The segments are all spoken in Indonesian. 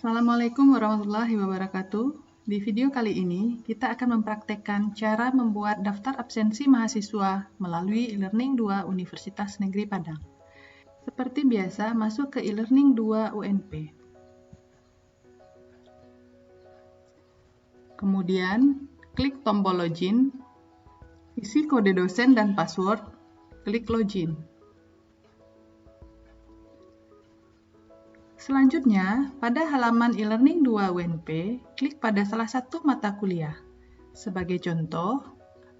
Assalamualaikum warahmatullahi wabarakatuh. Di video kali ini, kita akan mempraktekkan cara membuat daftar absensi mahasiswa melalui e-learning 2 Universitas Negeri Padang. Seperti biasa, masuk ke e-learning 2 UNP. Kemudian, klik tombol login, isi kode dosen dan password, klik login. Selanjutnya, pada halaman e-learning 2 UNP, klik pada salah satu mata kuliah. Sebagai contoh,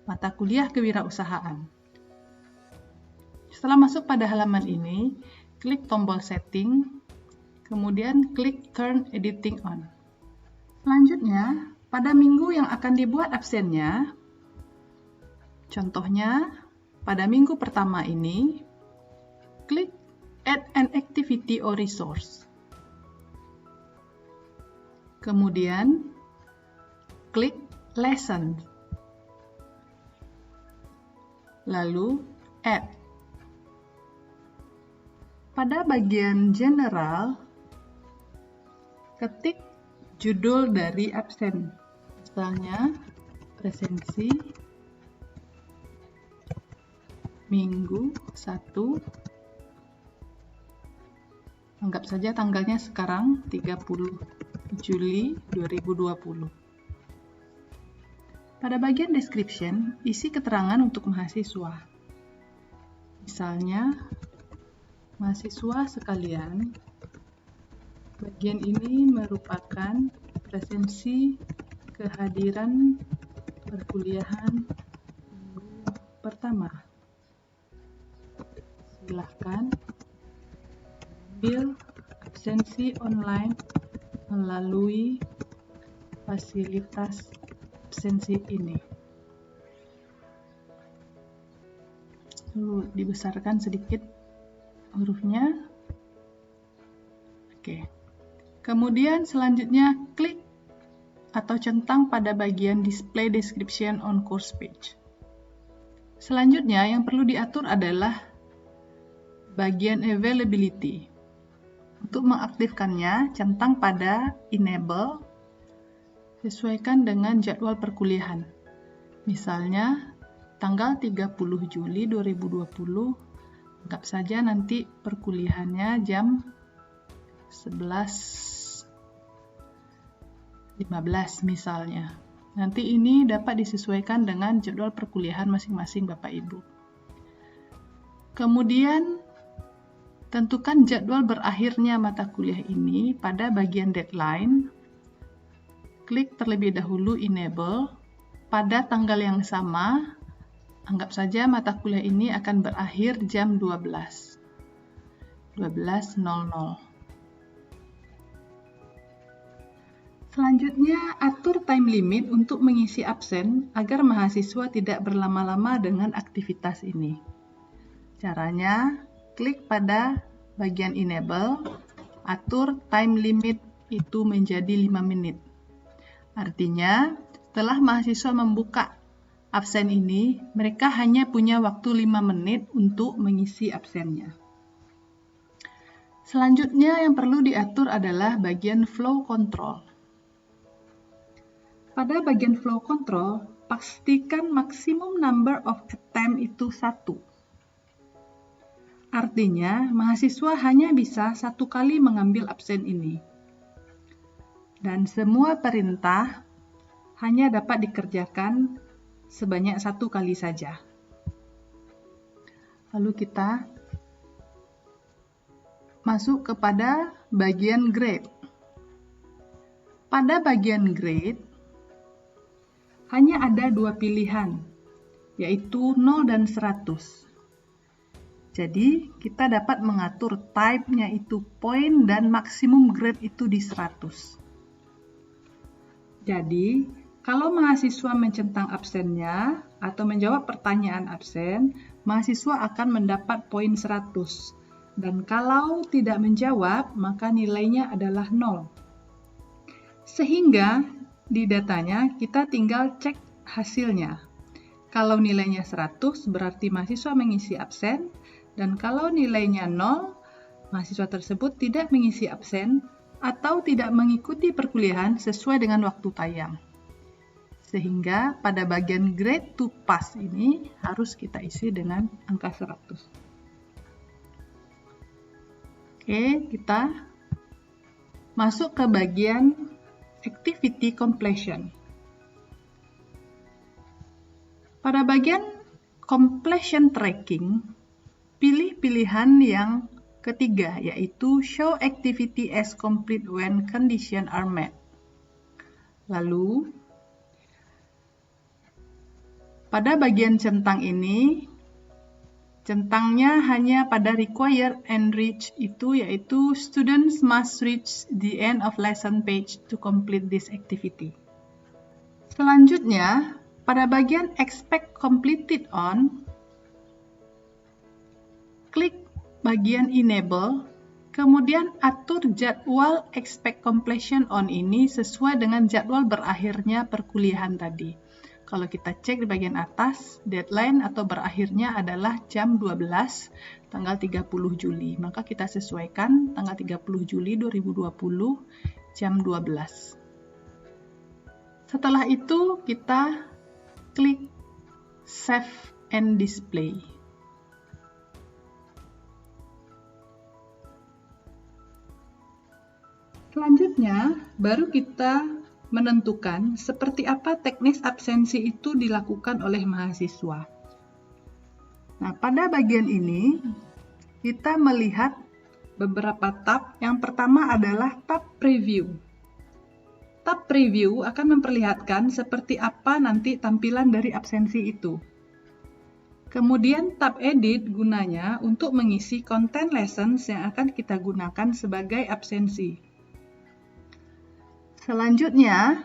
mata kuliah kewirausahaan. Setelah masuk pada halaman ini, klik tombol setting, kemudian klik turn editing on. Selanjutnya, pada minggu yang akan dibuat absennya, contohnya, pada minggu pertama ini, klik add an activity or resource. Kemudian, klik lesson. Lalu, add. Pada bagian general, ketik judul dari absen. Misalnya, presensi minggu 1. Anggap saja tanggalnya sekarang 30 Juli 2020. Pada bagian description, isi keterangan untuk mahasiswa. Misalnya, mahasiswa sekalian, bagian ini merupakan presensi kehadiran perkuliahan minggu pertama. Silahkan ambil absensi online melalui fasilitas absensi ini. Lalu dibesarkan sedikit hurufnya. Oke. Kemudian selanjutnya klik atau centang pada bagian display description on course page. Selanjutnya yang perlu diatur adalah bagian availability. Untuk mengaktifkannya, centang pada enable, sesuaikan dengan jadwal perkuliahan. Misalnya, tanggal 30 Juli 2020, anggap saja nanti perkuliahannya jam 11.15 misalnya. Nanti ini dapat disesuaikan dengan jadwal perkuliahan masing-masing Bapak Ibu. Kemudian, tentukan jadwal berakhirnya mata kuliah ini pada bagian deadline. Klik terlebih dahulu enable. Pada tanggal yang sama, anggap saja mata kuliah ini akan berakhir jam 12.00. Selanjutnya, atur time limit untuk mengisi absen agar mahasiswa tidak berlama-lama dengan aktivitas ini. Caranya, klik pada bagian enable, atur time limit itu menjadi 5 menit. Artinya, setelah mahasiswa membuka absen ini, mereka hanya punya waktu 5 menit untuk mengisi absennya. Selanjutnya yang perlu diatur adalah bagian flow control. Pada bagian flow control, pastikan maksimum number of attempt itu 1. Artinya, mahasiswa hanya bisa 1 kali mengambil absen ini. Dan semua perintah hanya dapat dikerjakan sebanyak 1 kali saja. Lalu kita masuk kepada bagian grade. Pada bagian grade, hanya ada 2 pilihan, yaitu 0 dan 100. Jadi, kita dapat mengatur type-nya itu poin dan maksimum grade itu di 100. Jadi, kalau mahasiswa mencentang absennya atau menjawab pertanyaan absen, mahasiswa akan mendapat poin 100. Dan kalau tidak menjawab, maka nilainya adalah 0. Sehingga, di datanya kita tinggal cek hasilnya. Kalau nilainya 100, berarti mahasiswa mengisi absen. Dan kalau nilainya 0, mahasiswa tersebut tidak mengisi absen atau tidak mengikuti perkuliahan sesuai dengan waktu tayang. Sehingga pada bagian grade to pass ini harus kita isi dengan angka 100. Oke, kita masuk ke bagian activity completion. Pada bagian completion tracking, pilih pilihan yang ketiga, yaitu show activity as complete when conditions are met. Lalu, pada bagian centang ini, centangnya hanya pada require and reach itu, yaitu students must reach the end of lesson page to complete this activity. Selanjutnya, pada bagian expect completed on, klik bagian enable, kemudian atur jadwal expect completion on ini sesuai dengan jadwal berakhirnya perkuliahan tadi. Kalau kita cek di bagian atas, deadline atau berakhirnya adalah jam 12 tanggal 30 Juli. Maka kita sesuaikan tanggal 30 Juli 2020 jam 12. Setelah itu kita klik Save and Display. Selanjutnya, baru kita menentukan seperti apa teknis absensi itu dilakukan oleh mahasiswa. Nah, pada bagian ini, kita melihat beberapa tab. Yang pertama adalah tab Preview. Tab Preview akan memperlihatkan seperti apa nanti tampilan dari absensi itu. Kemudian tab Edit gunanya untuk mengisi konten lessons yang akan kita gunakan sebagai absensi. Selanjutnya,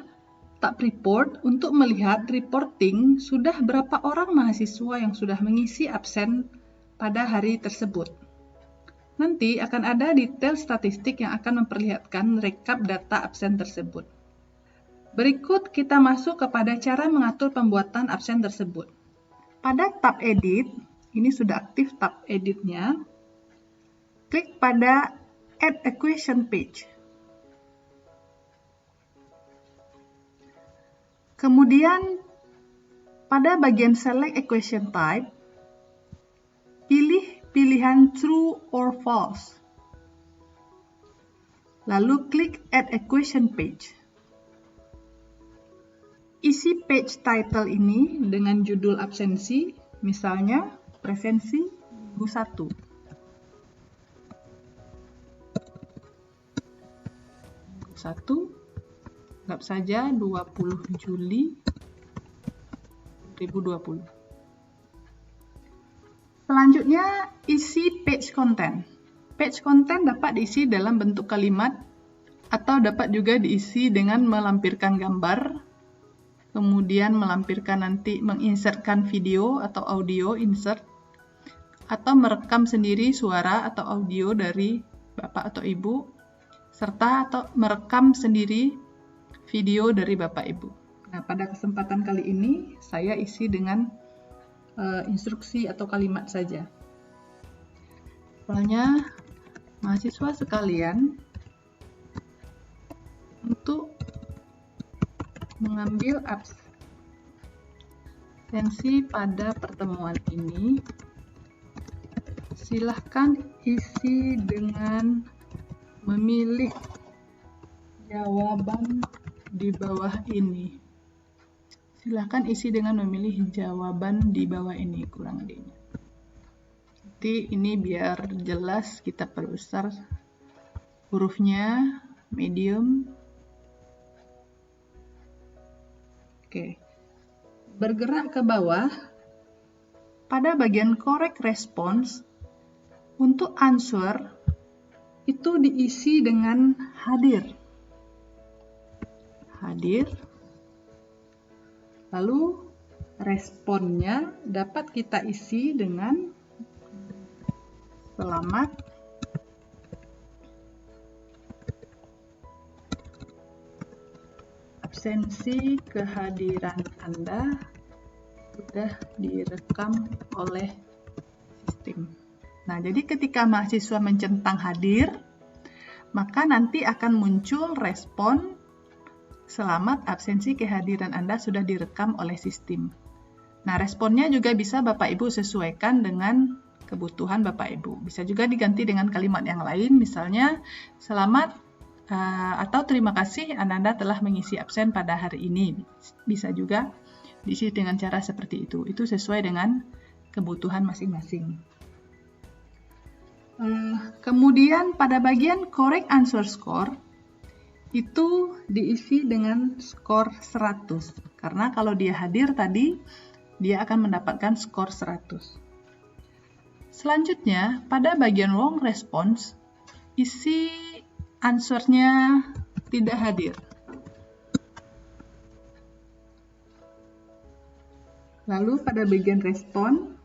tab Report untuk melihat reporting sudah berapa orang mahasiswa yang sudah mengisi absen pada hari tersebut. Nanti akan ada detail statistik yang akan memperlihatkan rekap data absen tersebut. Berikut kita masuk kepada cara mengatur pembuatan absen tersebut. Pada tab Edit, ini sudah aktif tab Edit-nya, klik pada Add a Question Page. Kemudian, pada bagian Select a Question Type, pilih pilihan True or False. Lalu klik Add a Question Page. Isi page title ini dengan judul absensi, misalnya presensi minggu 1. Minggu 1, anggap saja 20 Juli 2020. Selanjutnya, isi page content. Page content dapat diisi dalam bentuk kalimat atau dapat juga diisi dengan melampirkan gambar, kemudian menginsertkan video atau audio insert, atau merekam sendiri suara atau audio dari Bapak atau Ibu, serta atau merekam sendiri video dari Bapak Ibu. Nah, pada kesempatan kali ini saya isi dengan instruksi atau kalimat saja. Soalnya mahasiswa sekalian, untuk mengambil absensi pada pertemuan ini, silahkan isi dengan memilih jawaban di bawah ini. Silahkan isi dengan memilih jawaban di bawah ini, kurang lebihnya. Nanti ini biar jelas kita perbesar hurufnya, medium. Oke, bergerak ke bawah, pada bagian correct response, untuk answer, itu diisi dengan hadir. Hadir, lalu responnya dapat kita isi dengan selamat, absensi kehadiran Anda sudah direkam oleh sistem. Nah, jadi ketika mahasiswa mencentang hadir, maka nanti akan muncul respon selamat absensi kehadiran Anda sudah direkam oleh sistem. Nah, responnya juga bisa Bapak Ibu sesuaikan dengan kebutuhan Bapak Ibu. Bisa juga diganti dengan kalimat yang lain, misalnya selamat atau terima kasih Anda telah mengisi absen pada hari ini. Bisa juga diisi dengan cara seperti itu. Itu sesuai dengan kebutuhan masing-masing. Kemudian pada bagian correct answer score itu diisi dengan skor 100. Karena kalau dia hadir tadi, dia akan mendapatkan skor 100. Selanjutnya, pada bagian wrong response, isi answernya tidak hadir. Lalu pada bagian respon,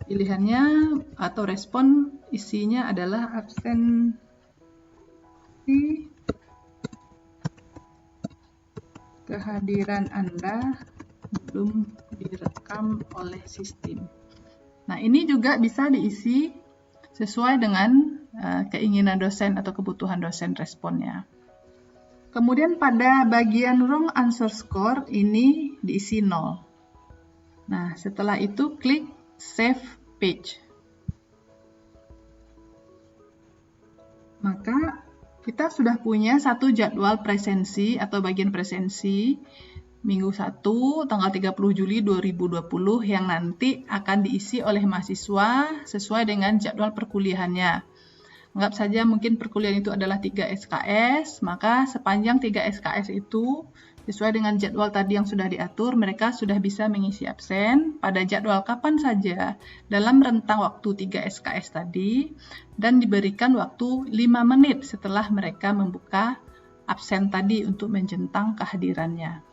pilihannya atau respon isinya adalah absensi kehadiran Anda belum direkam oleh sistem. Nah, ini juga bisa diisi sesuai dengan keinginan dosen atau kebutuhan dosen responnya. Kemudian pada bagian wrong answer score ini diisi 0. Nah, setelah itu klik Save Page. Maka kita sudah punya satu jadwal presensi atau bagian presensi Minggu 1 tanggal 30 Juli 2020 yang nanti akan diisi oleh mahasiswa sesuai dengan jadwal perkuliahannya. Anggap saja mungkin perkuliahan itu adalah 3 SKS, maka sepanjang 3 SKS itu sesuai dengan jadwal tadi yang sudah diatur, mereka sudah bisa mengisi absen pada jadwal kapan saja dalam rentang waktu 3 SKS tadi dan diberikan waktu 5 menit setelah mereka membuka absen tadi untuk menjentang kehadirannya.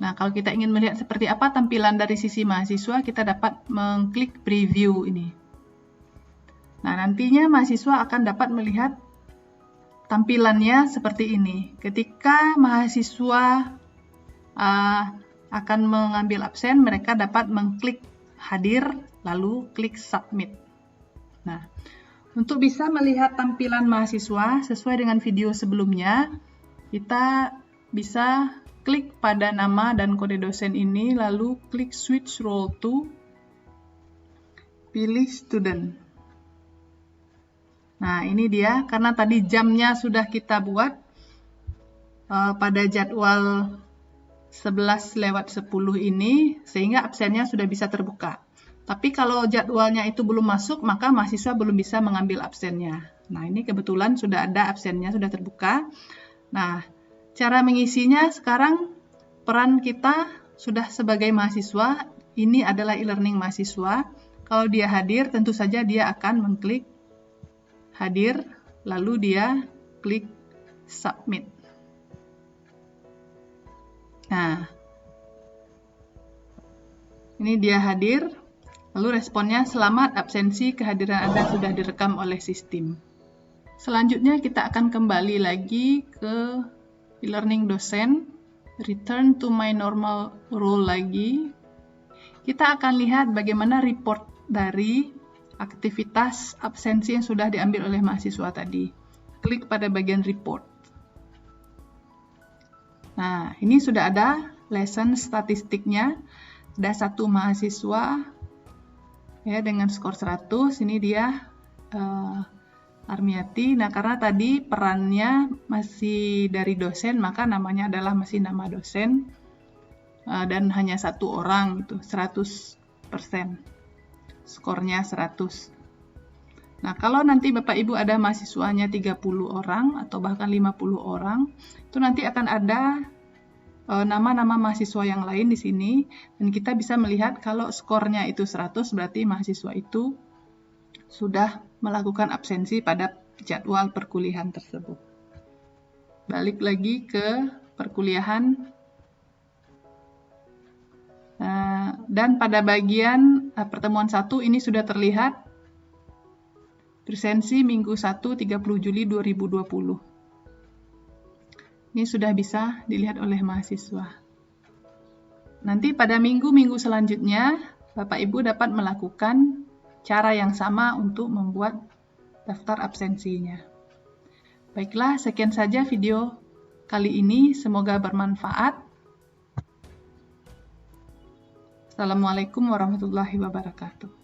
Nah, kalau kita ingin melihat seperti apa tampilan dari sisi mahasiswa, kita dapat mengklik preview ini. Nah, nantinya mahasiswa akan dapat melihat tampilannya seperti ini. Ketika mahasiswa akan mengambil absen, mereka dapat mengklik hadir, lalu klik submit. Nah, untuk bisa melihat tampilan mahasiswa sesuai dengan video sebelumnya, kita bisa klik pada nama dan kode dosen ini, lalu klik switch role to, pilih student. Nah, ini dia, karena tadi jamnya sudah kita buat pada jadwal 11:10 ini, sehingga absennya sudah bisa terbuka. Tapi kalau jadwalnya itu belum masuk, maka mahasiswa belum bisa mengambil absennya. Nah, ini kebetulan sudah ada absennya, sudah terbuka. Nah, cara mengisinya sekarang, peran kita sudah sebagai mahasiswa, ini adalah e-learning mahasiswa. Kalau dia hadir, tentu saja dia akan mengklik hadir, lalu dia klik submit. Nah, ini dia hadir, lalu responnya selamat absensi kehadiran Anda sudah direkam oleh sistem. Selanjutnya kita akan kembali lagi ke e-learning dosen, return to my normal role lagi. Kita akan lihat bagaimana report dari aktivitas absensi yang sudah diambil oleh mahasiswa tadi. Klik pada bagian report. Nah, ini sudah ada lesson statistiknya. Ada satu mahasiswa ya dengan skor 100. Ini dia Armiati. Nah, karena tadi perannya masih dari dosen, maka namanya adalah masih nama dosen. Dan hanya satu orang itu 100%. Skornya 100. Nah, kalau nanti Bapak Ibu ada mahasiswanya 30 orang atau bahkan 50 orang, itu nanti akan ada nama-nama mahasiswa yang lain di sini, dan kita bisa melihat kalau skornya itu 100, berarti mahasiswa itu sudah melakukan absensi pada jadwal perkuliahan tersebut. Balik lagi ke perkuliahan. Dan pada bagian pertemuan 1 ini sudah terlihat presensi Minggu 1 30 Juli 2020. Ini sudah bisa dilihat oleh mahasiswa. Nanti pada minggu-minggu selanjutnya Bapak Ibu dapat melakukan cara yang sama untuk membuat daftar absensinya. Baiklah, sekian saja video kali ini. Semoga bermanfaat. Assalamualaikum warahmatullahi wabarakatuh.